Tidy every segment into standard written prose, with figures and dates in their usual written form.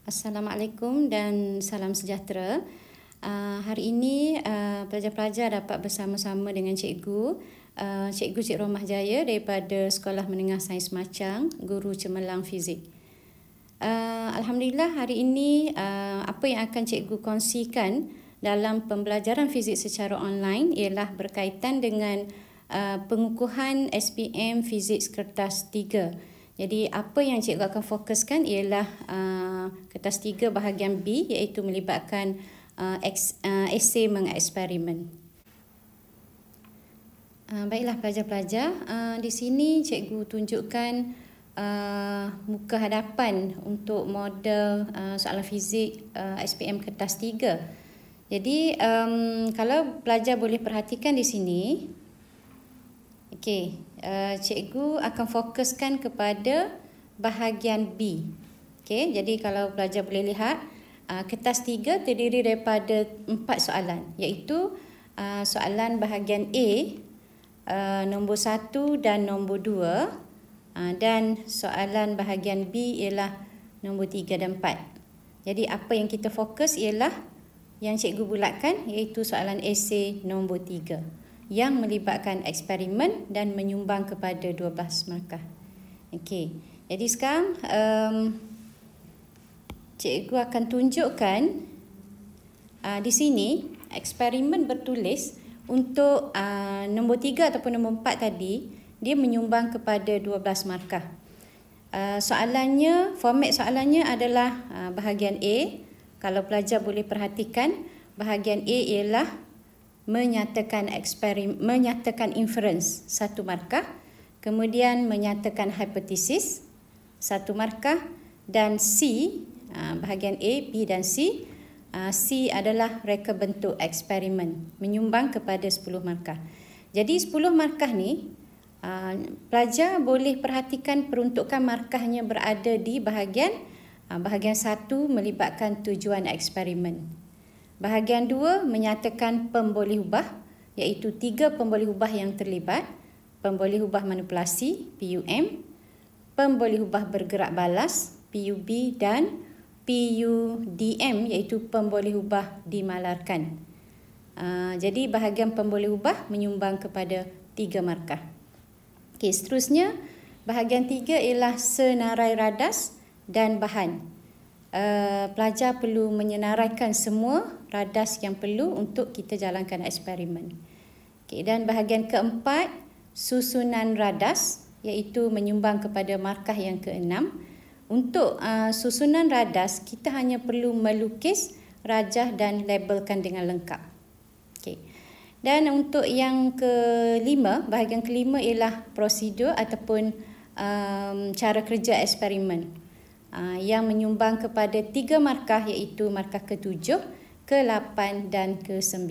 Assalamualaikum dan salam sejahtera. Hari ini pelajar-pelajar dapat bersama-sama dengan cikgu, Cikgu Cik Romah Jaya daripada Sekolah Menengah Sains Macang, Guru Cemerlang Fizik. Alhamdulillah hari ini apa yang akan cikgu kongsikan dalam pembelajaran fizik secara online ialah berkaitan dengan pengukuhan SPM Fizik Kertas 3. Jadi apa yang cikgu akan fokuskan ialah kertas 3 bahagian B, iaitu melibatkan esei mengeksperimen. Baiklah pelajar-pelajar, di sini cikgu tunjukkan muka hadapan untuk model soalan fizik SPM kertas 3. Jadi kalau pelajar boleh perhatikan di sini, okey, cikgu akan fokuskan kepada bahagian B. Okey, jadi kalau pelajar boleh lihat, kertas 3 terdiri daripada 4 soalan, iaitu soalan bahagian A, nombor 1 dan nombor 2, dan soalan bahagian B ialah nombor 3 dan 4. Jadi apa yang kita fokus ialah yang cikgu bulatkan, iaitu soalan esei nombor 3 yang melibatkan eksperimen dan menyumbang kepada 12 markah. Okey, jadi sekarang cikgu akan tunjukkan di sini eksperimen bertulis untuk nombor 3 ataupun nombor 4 tadi, dia menyumbang kepada 12 markah. Format soalannya adalah bahagian A. Kalau pelajar boleh perhatikan, bahagian A ialah menyatakan inference 1 markah, kemudian menyatakan hipotesis 1 markah, dan C, bahagian A, B dan C, C adalah reka bentuk eksperimen menyumbang kepada 10 markah. Jadi 10 markah ni pelajar boleh perhatikan peruntukan markahnya berada di bahagian 1 melibatkan tujuan eksperimen. Bahagian 2 menyatakan pembolehubah, iaitu 3 pembolehubah yang terlibat: pembolehubah manipulasi PUM, pembolehubah bergerak balas PUB, dan PUDM, iaitu pembolehubah dimalarkan. Jadi bahagian pembolehubah menyumbang kepada 3 markah. Okey, seterusnya bahagian 3 ialah senarai radas dan bahan. Pelajar perlu menyenaraikan semua radas yang perlu untuk kita jalankan eksperimen. Okay, dan bahagian keempat, susunan radas, iaitu menyumbang kepada markah yang ke-6. Untuk susunan radas, kita hanya perlu melukis, rajah dan labelkan dengan lengkap. Okay. Dan untuk yang kelima, bahagian kelima ialah prosedur ataupun cara kerja eksperimen, yang menyumbang kepada 3 markah, iaitu markah ke-7, ke-8 dan ke-9.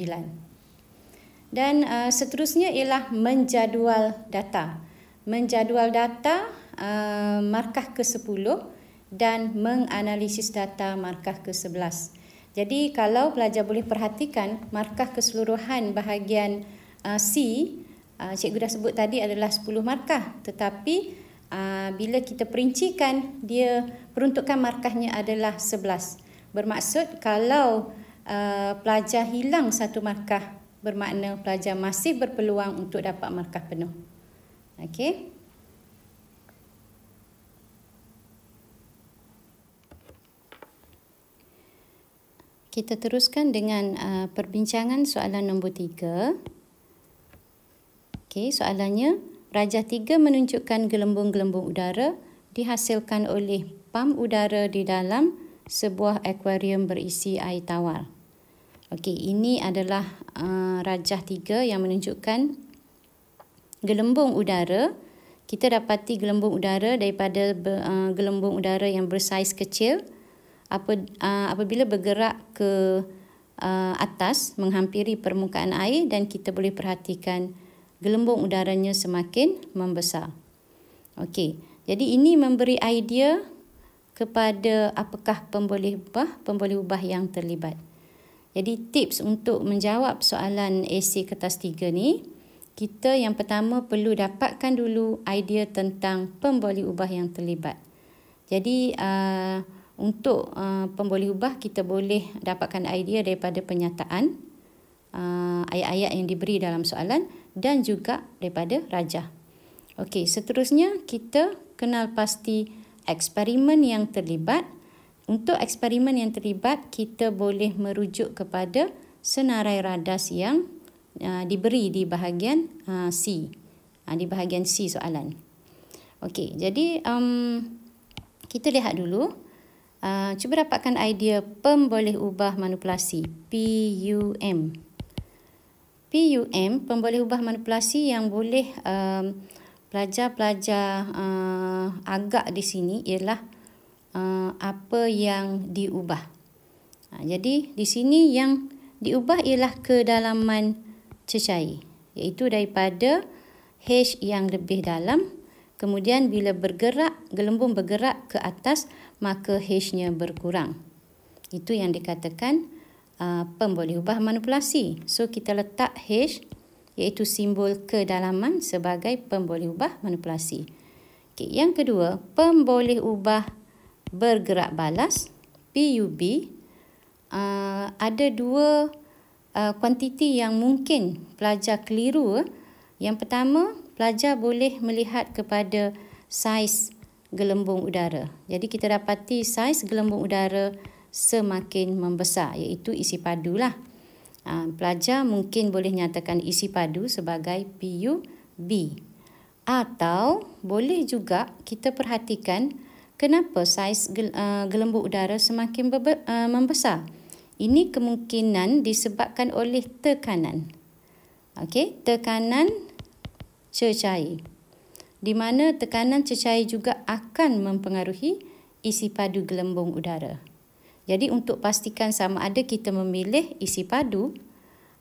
Dan seterusnya ialah menjadual data. Menjadual data markah ke-10 dan menganalisis data markah ke-11. Jadi kalau pelajar boleh perhatikan, markah keseluruhan bahagian C, cikgu dah sebut tadi adalah 10 markah, tetapi bila kita perincikan, dia peruntukan markahnya adalah 11. Bermaksud kalau pelajar hilang 1 markah, bermakna pelajar masih berpeluang untuk dapat markah penuh. Okey. Kita teruskan dengan perbincangan soalan nombor 3. Okey, soalannya, rajah 3 menunjukkan gelembung-gelembung udara dihasilkan oleh pam udara di dalam sebuah akuarium berisi air tawar. Okey, ini adalah rajah 3 yang menunjukkan gelembung udara. Kita dapati gelembung udara daripada gelembung udara yang bersaiz kecil. Apabila bergerak ke atas menghampiri permukaan air, dan kita boleh perhatikan gelembung udaranya semakin membesar. Okey, jadi ini memberi idea kepada apakah pembolehubah yang terlibat. Jadi tips untuk menjawab soalan esei kertas 3 ni, kita yang pertama perlu dapatkan dulu idea tentang pembolehubah yang terlibat. Jadi untuk pemboleh ubah kita boleh dapatkan idea daripada penyataan ayat-ayat yang diberi dalam soalan dan juga daripada rajah. Okey, seterusnya kita kenal pasti eksperimen yang terlibat. Untuk eksperimen yang terlibat, kita boleh merujuk kepada senarai radas yang diberi di bahagian C. Di bahagian C soalan. Okey, jadi kita lihat dulu. Cuba dapatkan idea pemboleh ubah manipulasi, PUM. PUM, pemboleh ubah manipulasi yang boleh pelajar-pelajar agak di sini ialah apa yang diubah. Jadi di sini yang diubah ialah kedalaman cecair, iaitu daripada H yang lebih dalam. Kemudian bila gelembung bergerak ke atas, maka H-nya berkurang. Itu yang dikatakan pemboleh ubah manipulasi. So kita letak H, iaitu simbol kedalaman, sebagai pemboleh ubah manipulasi. Okay, yang kedua, pemboleh ubah bergerak balas, PUB. Ada dua kuantiti yang mungkin pelajar keliru. Yang pertama, pelajar boleh melihat kepada saiz gelembung udara. Jadi kita dapati saiz gelembung udara semakin membesar, iaitu isi padu lah. Pelajar mungkin boleh nyatakan isi padu sebagai PUB. Atau boleh juga kita perhatikan kenapa saiz gelembung udara semakin membesar. Ini kemungkinan disebabkan oleh tekanan. Okey, tekanan cecair. Di mana tekanan cecair juga akan mempengaruhi isi padu gelembung udara. Jadi untuk pastikan sama ada kita memilih isi padu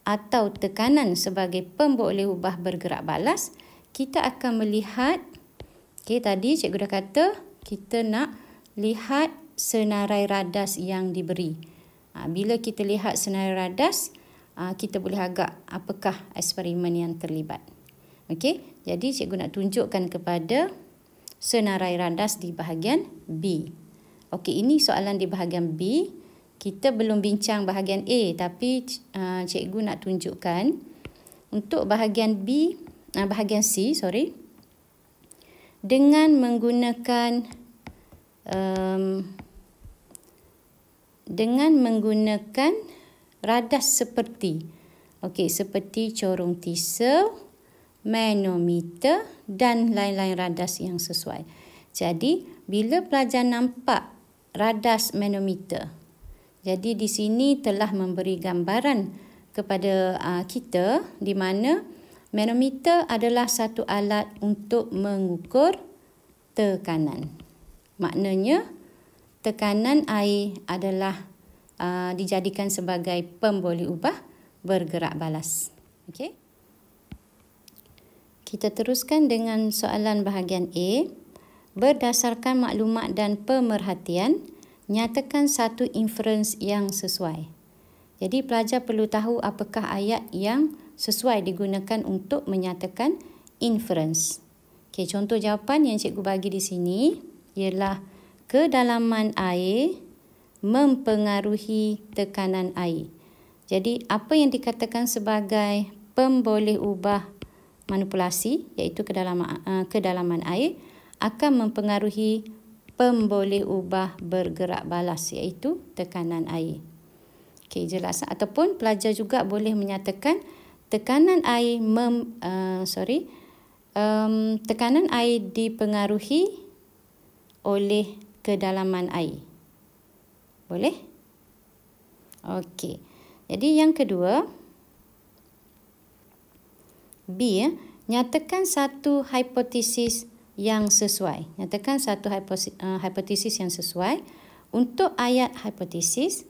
atau tekanan sebagai pemboleh ubah bergerak balas, kita akan melihat, tadi cikgu dah kata, kita nak lihat senarai radas yang diberi. Bila kita lihat senarai radas, kita boleh agak apakah eksperimen yang terlibat. Okey, jadi cikgu nak tunjukkan kepada senarai radas di bahagian B. Okey, ini soalan di bahagian B. Kita belum bincang bahagian A, tapi cikgu nak tunjukkan untuk bahagian B, bahagian C, dengan menggunakan radas seperti corong tisa, manometer dan lain-lain radas yang sesuai. Jadi, bila pelajar nampak radas manometer, jadi di sini telah memberi gambaran kepada kita di mana manometer adalah satu alat untuk mengukur tekanan. Maknanya, tekanan air adalah dijadikan sebagai pemboleh ubah bergerak balas. Okey. Kita teruskan dengan soalan bahagian A. Berdasarkan maklumat dan pemerhatian, nyatakan satu inference yang sesuai. Jadi pelajar perlu tahu apakah ayat yang sesuai digunakan untuk menyatakan inference. Okey, contoh jawapan yang cikgu bagi di sini ialah kedalaman air mempengaruhi tekanan air. Jadi apa yang dikatakan sebagai pemboleh ubah manipulasi, iaitu kedalaman air, akan mempengaruhi pemboleh ubah bergerak balas, iaitu tekanan air. Okey, jelas. Ataupun pelajar juga boleh menyatakan tekanan air tekanan air dipengaruhi oleh kedalaman air. Boleh? Okey. Jadi yang kedua, B, nyatakan satu hipotesis yang sesuai. Nyatakan satu hipotesis yang sesuai. Untuk ayat hipotesis,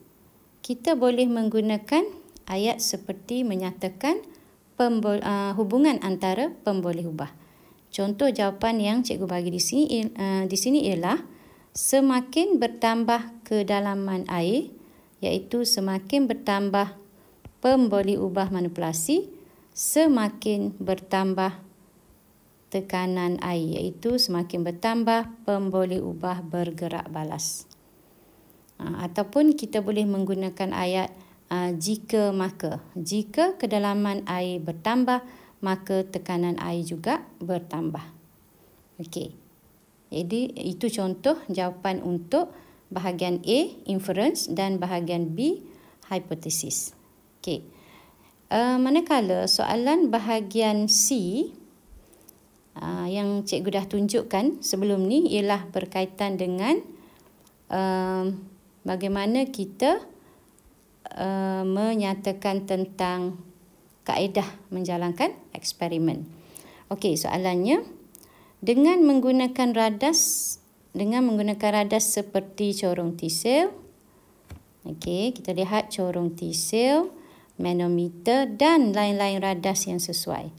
kita boleh menggunakan ayat seperti menyatakan hubungan antara pemboleh ubah. Contoh jawapan yang cikgu bagi di sini ialah semakin bertambah kedalaman air, iaitu semakin bertambah pemboleh ubah manipulasi, semakin bertambah tekanan air, iaitu semakin bertambah pemboleh ubah bergerak balas. Ataupun kita boleh menggunakan ayat jika maka. Jika kedalaman air bertambah, maka tekanan air juga bertambah. Okey. Jadi itu contoh jawapan untuk bahagian A, inference, dan bahagian B, hypothesis. Okey. Manakala soalan bahagian C yang cikgu dah tunjukkan sebelum ni ialah berkaitan dengan bagaimana kita menyatakan tentang kaedah menjalankan eksperimen. Okey, soalannya, dengan menggunakan radas seperti corong T-cell. Okey, kita lihat corong T-cell, manometer dan lain-lain radas yang sesuai.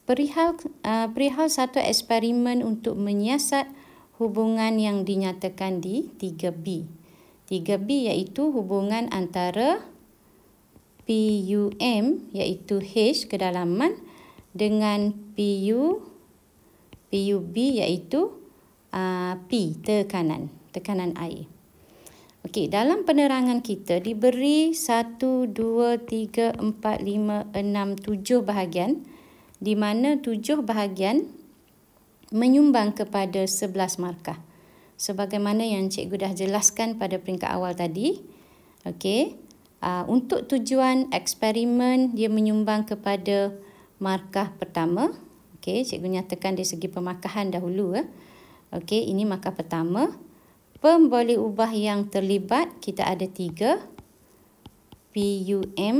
Perihal satu eksperimen untuk menyiasat hubungan yang dinyatakan di 3B. 3B iaitu hubungan antara PUM iaitu H kedalaman dengan PUB iaitu P tekanan air. Okey, dalam penerangan kita diberi 1, 2, 3, 4, 5, 6, 7 bahagian, di mana 7 bahagian menyumbang kepada 11 markah. Sebagaimana yang cikgu dah jelaskan pada peringkat awal tadi. Okey, untuk tujuan eksperimen dia menyumbang kepada markah pertama. Okey, cikgu nyatakan dari segi pemarkahan dahulu. Okey, ini markah pertama. Pemboleh ubah yang terlibat kita ada 3. PUM,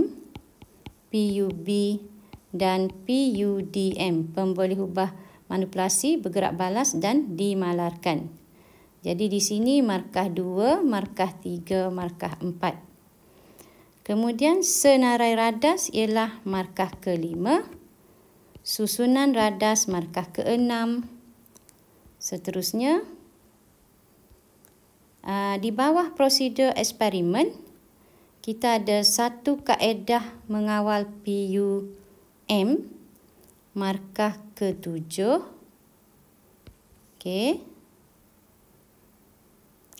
PUB dan PUDM. Pemboleh ubah manipulasi, bergerak balas dan dimalarkan. Jadi di sini markah 2, markah 3, markah 4. Kemudian senarai radas ialah markah ke-5. Susunan radas markah ke-6. Seterusnya, di bawah prosedur eksperimen, kita ada satu kaedah mengawal PUM, markah ke-7. Okey.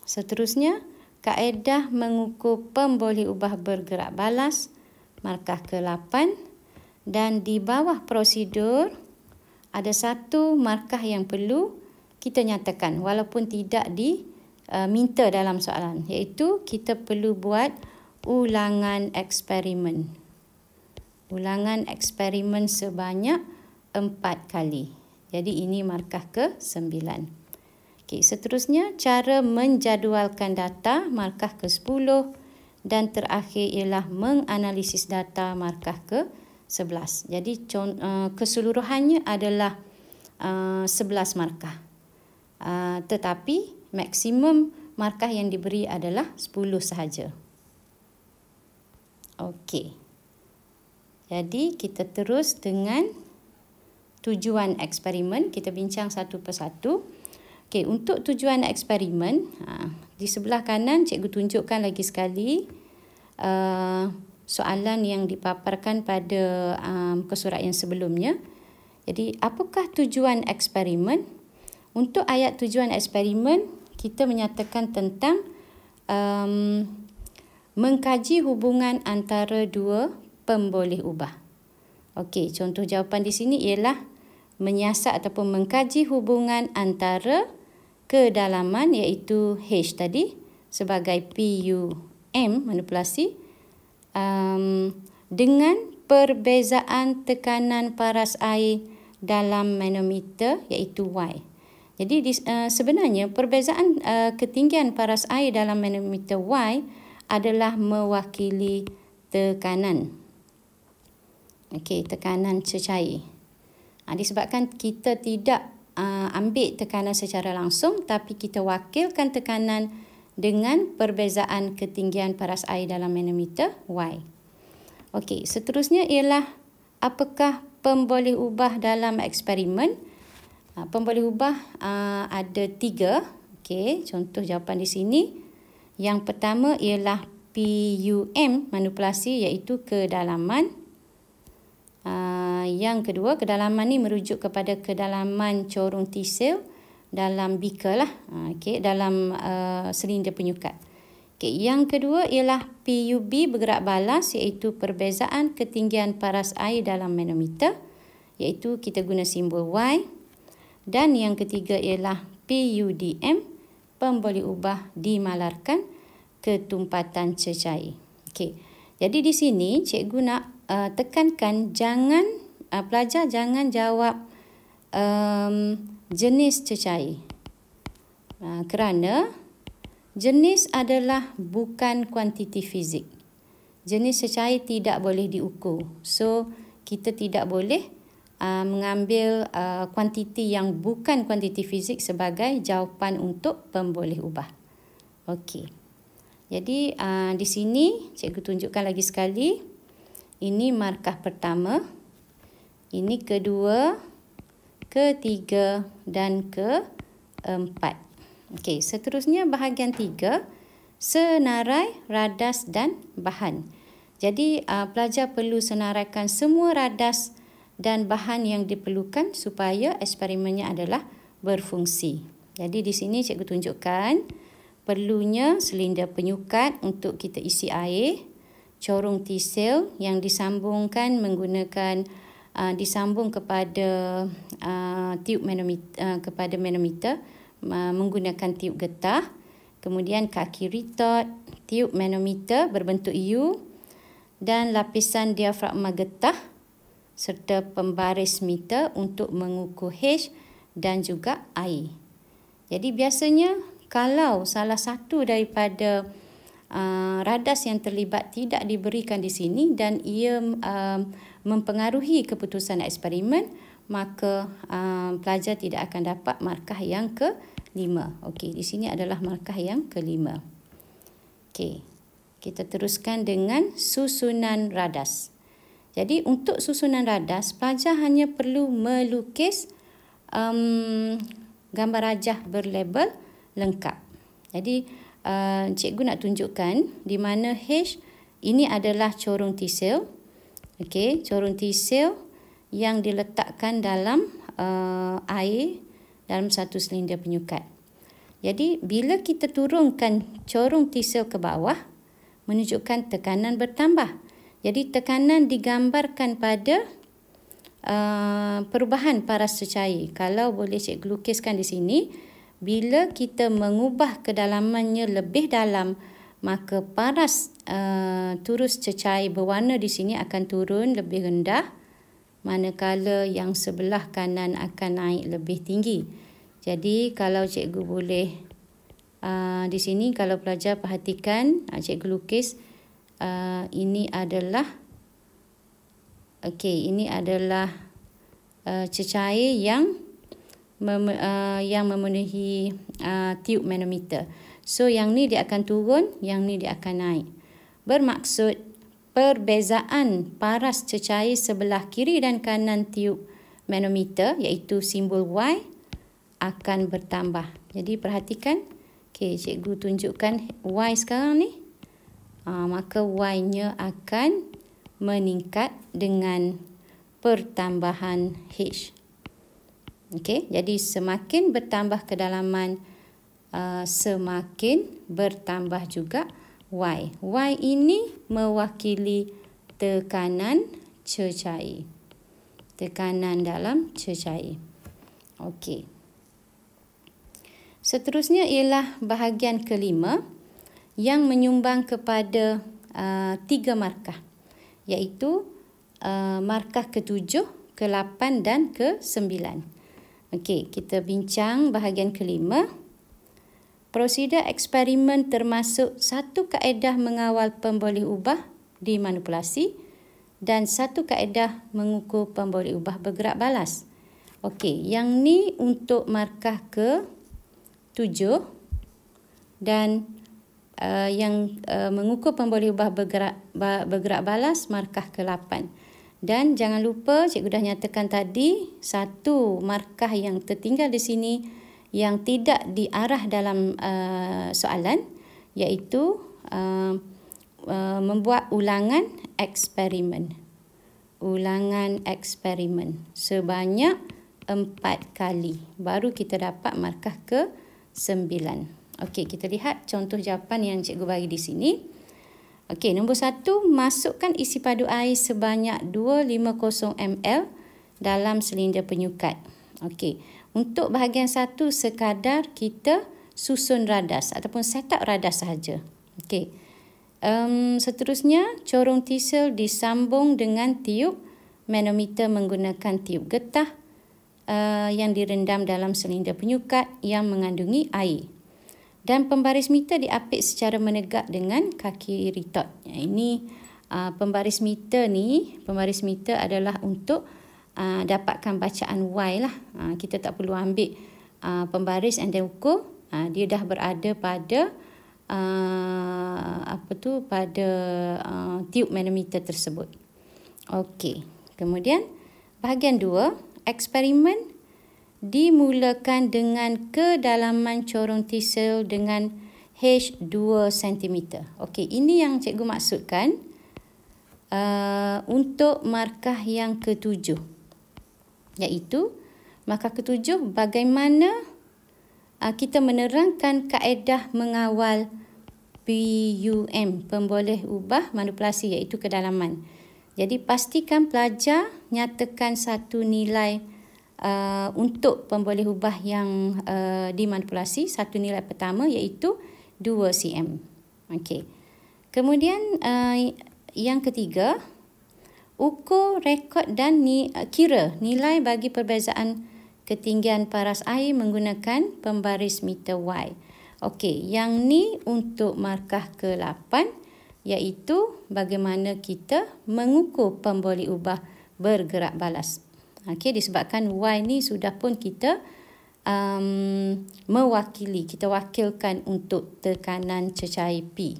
Seterusnya, kaedah mengukur pemboleh ubah bergerak balas, markah ke-8. Dan di bawah prosedur, ada satu markah yang perlu kita nyatakan walaupun tidak diminta dalam soalan, iaitu kita perlu buat ulangan eksperimen. Ulangan eksperimen sebanyak 4 kali. Jadi ini markah ke-9. Okey, seterusnya cara menjadualkan data, markah ke-10, dan terakhir ialah menganalisis data, markah ke-11. Jadi keseluruhannya adalah 11 markah. Tetapi maksimum markah yang diberi adalah 10 sahaja. Okey. Jadi kita terus dengan tujuan eksperimen. Kita bincang satu persatu. Okey, untuk tujuan eksperimen, di sebelah kanan cikgu tunjukkan lagi sekali soalan yang dipaparkan pada kesurat yang sebelumnya. Jadi, apakah tujuan eksperimen? Untuk ayat tujuan eksperimen, kita menyatakan tentang mengkaji hubungan antara dua pemboleh ubah. Okey, contoh jawapan di sini ialah menyiasat ataupun mengkaji hubungan antara kedalaman iaitu H tadi sebagai PUM manipulasi dengan perbezaan tekanan paras air dalam manometer iaitu Y. Jadi sebenarnya perbezaan ketinggian paras air dalam manometer Y adalah mewakili tekanan. Okey, tekanan cecair. Disebabkan kita tidak ambil tekanan secara langsung, tapi kita wakilkan tekanan dengan perbezaan ketinggian paras air dalam manometer Y. Okey, seterusnya ialah apakah pemboleh ubah dalam eksperimen? Pemboleh ubah ada 3. Okey, contoh jawapan di sini. Yang pertama ialah PUM manipulasi iaitu kedalaman. Yang kedua, kedalaman ni merujuk kepada kedalaman corong T-cell dalam beaker lah, dalam silinder penyukat. Okey, yang kedua ialah PUB bergerak balas, iaitu perbezaan ketinggian paras air dalam manometer, iaitu kita guna simbol Y. Dan yang ketiga ialah PUDM, pemboleh ubah dimalarkan ketumpatan cecair. Okey. Jadi di sini cikgu nak tekankan pelajar jangan jawab jenis cecair. Kerana jenis adalah bukan kuantiti fizik. Jenis cecair tidak boleh diukur. So kita tidak boleh mengambil kuantiti yang bukan kuantiti fizik sebagai jawapan untuk pemboleh ubah. Okey. Jadi di sini cikgu tunjukkan lagi sekali. Ini markah pertama. Ini kedua, ketiga dan keempat. Okey, seterusnya bahagian 3, senarai, radas dan bahan. Jadi pelajar perlu senaraikan semua radas dan bahan yang diperlukan supaya eksperimennya adalah berfungsi. Jadi di sini cikgu tunjukkan perlunya silinder penyukat untuk kita isi air, corong T-cell yang disambungkan menggunakan disambung kepada tiub manometer menggunakan tiub getah, kemudian kaki retort, tiub manometer berbentuk U dan lapisan diafragma getah serta pembaris meter untuk mengukur H dan juga air. Jadi biasanya kalau salah satu daripada radas yang terlibat tidak diberikan di sini dan ia mempengaruhi keputusan eksperimen, maka pelajar tidak akan dapat markah yang ke-5. Okey, di sini adalah markah yang ke-5. Okey, kita teruskan dengan susunan radas. Jadi untuk susunan radas, pelajar hanya perlu melukis gambar rajah berlabel lengkap. Jadi cikgu nak tunjukkan di mana H ini adalah corong T-cell. Okey, corong T-cell yang diletakkan dalam air dalam satu silinder penyukat. Jadi bila kita turunkan corong T-cell ke bawah, menunjukkan tekanan bertambah. Jadi tekanan digambarkan pada perubahan paras cecair. Kalau boleh cikgu lukiskan di sini, bila kita mengubah kedalamannya lebih dalam, maka paras turus cecair berwarna di sini akan turun lebih rendah, manakala yang sebelah kanan akan naik lebih tinggi. Jadi kalau cikgu boleh di sini, kalau pelajar perhatikan, cikgu lukis ini adalah ini adalah cecair yang memenuhi tiub manometer. So yang ni dia akan turun, yang ni dia akan naik. Bermaksud perbezaan paras cecair sebelah kiri dan kanan tiub manometer, iaitu simbol Y, akan bertambah. Jadi perhatikan, cikgu tunjukkan Y sekarang ni. Maka Y-nya akan meningkat dengan pertambahan H. Jadi semakin bertambah kedalaman, semakin bertambah juga Y. Y ini mewakili tekanan cecair. Tekanan dalam cecair. Okey. Seterusnya ialah bahagian ke-5 yang menyumbang kepada 3 markah, iaitu markah ke-7, ke-8 dan ke-9. Okey, kita bincang bahagian ke-5. Prosedur eksperimen termasuk satu kaedah mengawal pemboleh ubah dimanipulasi dan satu kaedah mengukur pemboleh ubah bergerak balas. Okey, yang ni untuk markah ke-7 dan yang mengukur pemboleh ubah bergerak balas markah ke-8. Dan jangan lupa cikgu dah nyatakan tadi, satu markah yang tertinggal di sini yang tidak diarah dalam soalan, iaitu membuat ulangan eksperimen. Ulangan eksperimen sebanyak 4 kali. Baru kita dapat markah ke-9. Okey, kita lihat contoh jawapan yang cikgu bagi di sini. Okey, nombor 1, masukkan isi padu air sebanyak 250 ml dalam silinder penyukat. Okey, untuk bahagian 1 sekadar kita susun radas ataupun set up radas sahaja. Okey. Seterusnya, corong tisel disambung dengan tiub manometer menggunakan tiub getah yang direndam dalam silinder penyukat yang mengandungi air. Dan pembaris meter diapit secara menegak dengan kaki retort. Ini pembaris meter adalah untuk dapatkan bacaan Y lah. Kita tak perlu ambil pembaris and then ukur. Dia dah berada pada tiub manometer tersebut. Okey. Kemudian bahagian 2, eksperimen dimulakan dengan kedalaman corong tisel dengan H 2 cm. Okey, ini yang cikgu maksudkan untuk markah yang ke-7. Iaitu markah ke-7, bagaimana kita menerangkan kaedah mengawal PUM, pemboleh ubah manipulasi, iaitu kedalaman. Jadi pastikan pelajar nyatakan satu nilai untuk pemboleh ubah yang dimanipulasi. Satu nilai pertama iaitu 2 cm. Okey. Kemudian yang ketiga, ukur, rekod dan kira nilai bagi perbezaan ketinggian paras air menggunakan pembaris meter Y. Okey, yang ni untuk markah ke-8 iaitu bagaimana kita mengukur pemboleh ubah bergerak balas. Okey, disebabkan Y ni sudah pun kita mewakili, kita wakilkan untuk tekanan cecair P.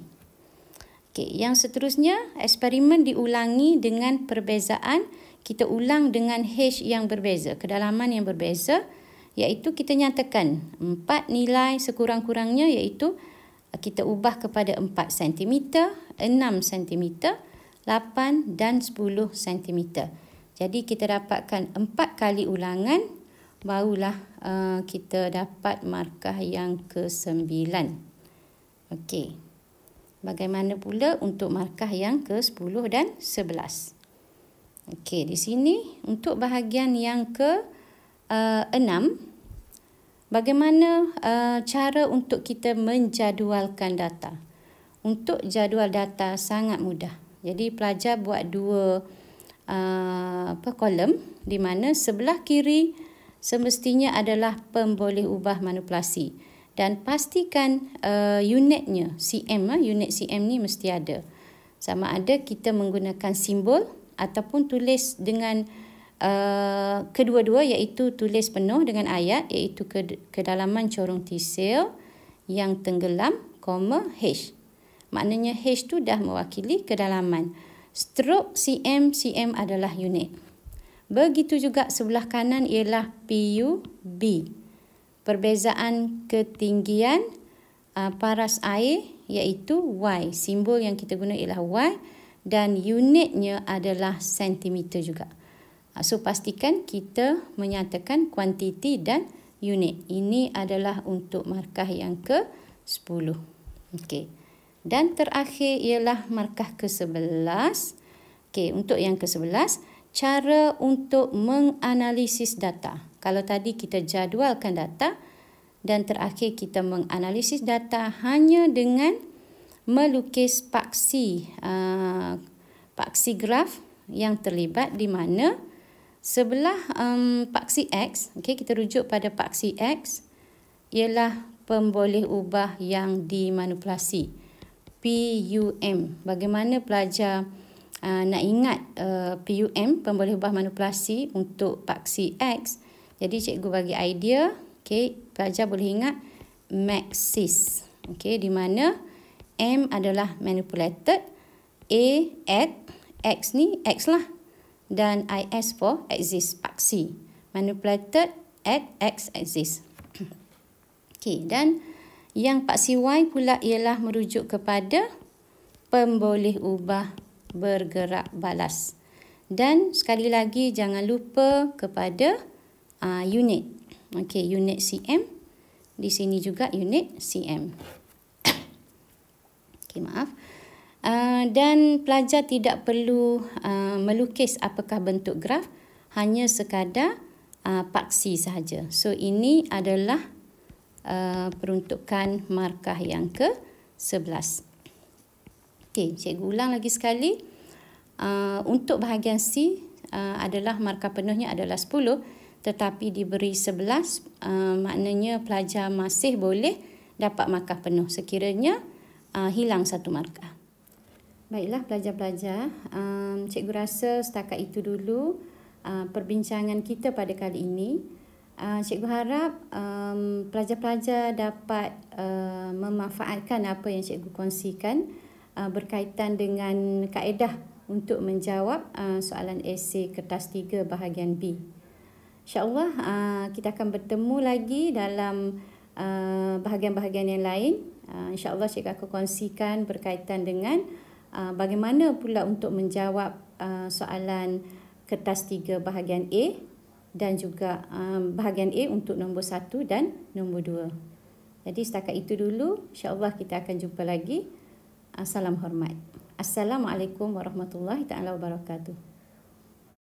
Okey, yang seterusnya, eksperimen diulangi dengan perbezaan. Kita ulang dengan H yang berbeza, kedalaman yang berbeza, iaitu kita nyatakan 4 nilai sekurang-kurangnya, iaitu kita ubah kepada 4 cm, 6 cm, 8 dan 10 cm. Jadi kita dapatkan 4 kali ulangan, barulah kita dapat markah yang ke-9. Okey. Bagaimana pula untuk markah yang ke-10 dan 11? Okey, di sini untuk bahagian yang ke-6, bagaimana cara untuk kita menjadualkan data? Untuk jadual data sangat mudah. Jadi pelajar buat 2 kolom di mana sebelah kiri semestinya adalah pemboleh ubah manipulasi. Dan pastikan unitnya, unit cm ni mesti ada. Sama ada kita menggunakan simbol ataupun tulis dengan kedua-dua, iaitu tulis penuh dengan ayat, iaitu kedalaman corong tisel yang tenggelam, H. Maknanya H tu dah mewakili kedalaman. Strok cm adalah unit. Begitu juga sebelah kanan ialah PUB. Perbezaan ketinggian paras air iaitu Y. Simbol yang kita guna ialah Y dan unitnya adalah sentimeter juga. So pastikan kita menyatakan kuantiti dan unit. Ini adalah untuk markah yang ke-10. Okey. Dan terakhir ialah markah ke-11. Okey, untuk yang ke-11, cara untuk menganalisis data. Kalau tadi kita jadualkan data dan terakhir kita menganalisis data hanya dengan melukis paksi graf yang terlibat, di mana sebelah paksi X, okay, kita rujuk pada paksi X, ialah pemboleh ubah yang dimanipulasi, PUM. Bagaimana pelajar nak ingat PUM, pemboleh ubah manipulasi untuk paksi X? Jadi cikgu bagi idea, okay, pelajar boleh ingat maxis, okay, di mana M adalah manipulated, A at, X ni X lah, dan IS for axis, paksi. Manipulated at X axis. Okey, dan yang paksi Y pula ialah merujuk kepada pemboleh ubah bergerak balas. Dan sekali lagi jangan lupa kepada unit. Okey, unit cm Di sini juga unit cm. Okey, maaf. Dan pelajar tidak perlu melukis apakah bentuk graf, hanya sekadar paksi sahaja. So ini adalah peruntukan markah yang ke-11. Okey, cikgu ulang lagi sekali. Untuk bahagian C adalah markah penuhnya adalah 10, tetapi diberi 11, maknanya pelajar masih boleh dapat markah penuh sekiranya hilang satu markah. Baiklah pelajar-pelajar, cikgu rasa setakat itu dulu perbincangan kita pada kali ini. Cikgu harap pelajar-pelajar dapat memanfaatkan apa yang cikgu kongsikan berkaitan dengan kaedah untuk menjawab soalan esei kertas 3 bahagian B. InsyaAllah kita akan bertemu lagi dalam bahagian-bahagian yang lain. InsyaAllah cikgu akan kongsikan berkaitan dengan bagaimana pula untuk menjawab soalan kertas 3 bahagian A dan juga bahagian A untuk nombor 1 dan nombor 2. Jadi setakat itu dulu. InsyaAllah kita akan jumpa lagi. Salam hormat. Assalamualaikum warahmatullahi taala wabarakatuh.